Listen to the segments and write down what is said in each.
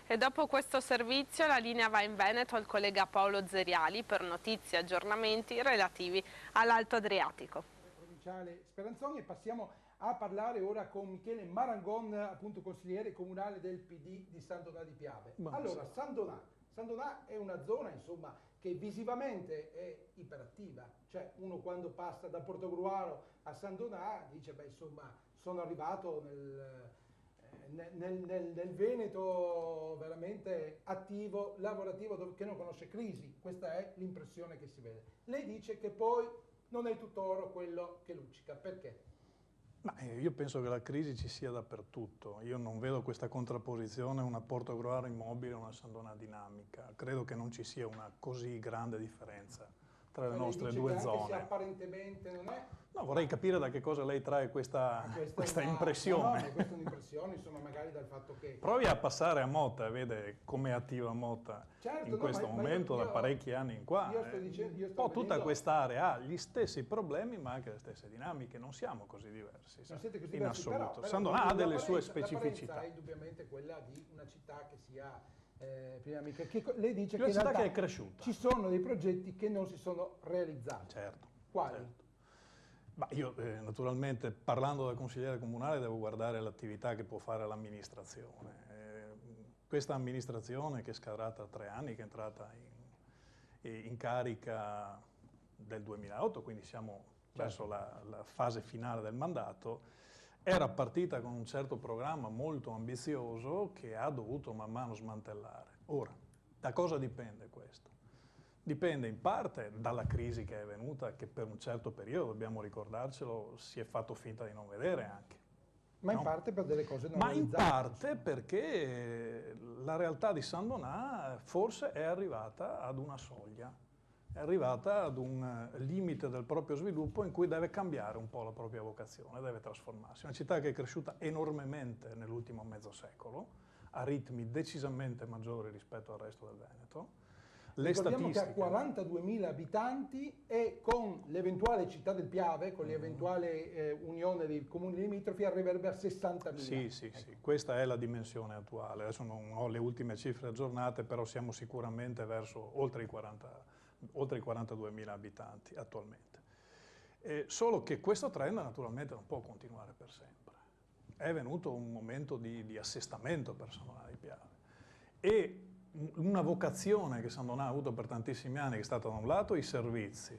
E dopo questo servizio la linea va in Veneto al collega Paolo Zeriali per notizie e aggiornamenti relativi all'Alto Adriatico. Provinciale Speranzoni, e passiamo a parlare ora con Michele Marangon, appunto consigliere comunale del PD di San Donà di Piave. Allora, San Donà è una zona, insomma, che visivamente è iperattiva, cioè uno quando passa da Portogruaro a San Donà dice, beh, insomma, sono arrivato nel Veneto veramente attivo, lavorativo, che non conosce crisi. Questa è l'impressione che si vede. Lei dice che poi non è tutt'oro quello che luccica. Perché? Ma io penso che la crisi ci sia dappertutto. Io non vedo questa contrapposizione, una Portogruaro immobile e una San Donà dinamica. Credo che non ci sia una così grande differenza tra le nostre due zone. Anche se apparentemente non è... No, vorrei capire da che cosa lei trae questa impressione. No, questa è un'impressione, insomma, magari dal fatto che... Provi a passare a Mota e vede come è attiva Mota in questo momento da parecchi anni in qua. Un po' tutta quest'area ha gli stessi problemi ma anche le stesse dinamiche, non siamo così diversi, non siete così in diversi, assoluto. Però San Donà ha delle sue specificità. è indubbiamente quella di una città che sia... lei dice che in realtà è cresciuta. Ci sono dei progetti che non si sono realizzati. Certo. Quali? Certo. Ma io naturalmente parlando da consigliere comunale devo guardare l'attività che può fare l'amministrazione. Questa amministrazione che scadrà tra 3 anni, che è entrata in carica del 2008, quindi siamo verso la fase finale del mandato, era partita con un certo programma molto ambizioso che ha dovuto man mano smantellare. Ora, da cosa dipende questo? Dipende in parte dalla crisi che è venuta, che per un certo periodo, dobbiamo ricordarcelo, si è fatto finta di non vedere anche. Ma in parte per delle cose non realizzate. Ma in parte insomma. Perché la realtà di San Donà forse è arrivata ad una soglia, è arrivata ad un limite del proprio sviluppo in cui deve cambiare un po' la propria vocazione, deve trasformarsi. Una città che è cresciuta enormemente nell'ultimo mezzo secolo, a ritmi decisamente maggiori rispetto al resto del Veneto. Ricordiamo che ha 42.000 abitanti e con l'eventuale città del Piave, con l'eventuale unione dei comuni limitrofi, arriverebbe a 60.000. Sì, questa è la dimensione attuale. Adesso non ho le ultime cifre aggiornate, però siamo sicuramente verso oltre i 42.000 abitanti attualmente. Solo che questo trend naturalmente non può continuare per sempre. È venuto un momento di assestamento per San Donà di Piave. E una vocazione che San Donà ha avuto per tantissimi anni, che è stata da un lato i servizi,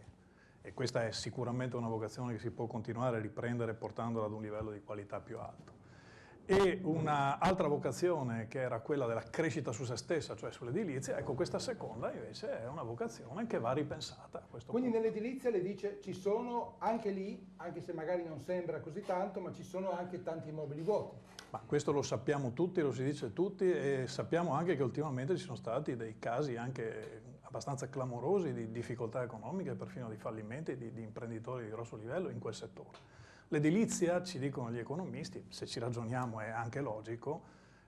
e questa è sicuramente una vocazione che si può continuare a riprendere portandola ad un livello di qualità più alto, e un'altra vocazione che era quella della crescita su se stessa, cioè sull'edilizia. Ecco, questa seconda invece è una vocazione che va ripensata a questo Quindi punto. nell'edilizia le dice ci sono anche lì, anche se magari non sembra così tanto, ma ci sono anche tanti immobili vuoti. Ma questo lo sappiamo tutti, lo si dice tutti, e sappiamo anche che ultimamente ci sono stati dei casi anche abbastanza clamorosi di difficoltà economiche, perfino di fallimenti di imprenditori di grosso livello in quel settore. L'edilizia, ci dicono gli economisti, se ci ragioniamo è anche logico,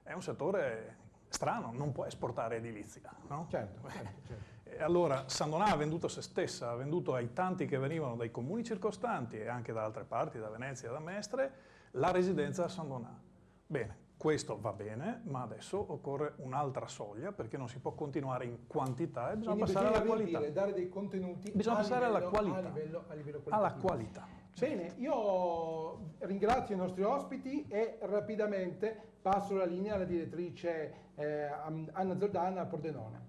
è un settore strano, non può esportare edilizia, no? Certo. E allora San Donà ha venduto se stessa, ha venduto ai tanti che venivano dai comuni circostanti e anche da altre parti, da Venezia, da Mestre, la residenza a San Donà. Bene, questo va bene, ma adesso occorre un'altra soglia, perché non si può continuare in quantità e bisogna passare alla qualità. Dare dei contenuti bisogna passare alla qualità. A livello qualitativo. Alla qualità. Bene, io ringrazio i nostri ospiti e rapidamente passo la linea alla direttrice Anna Zordana a Pordenone.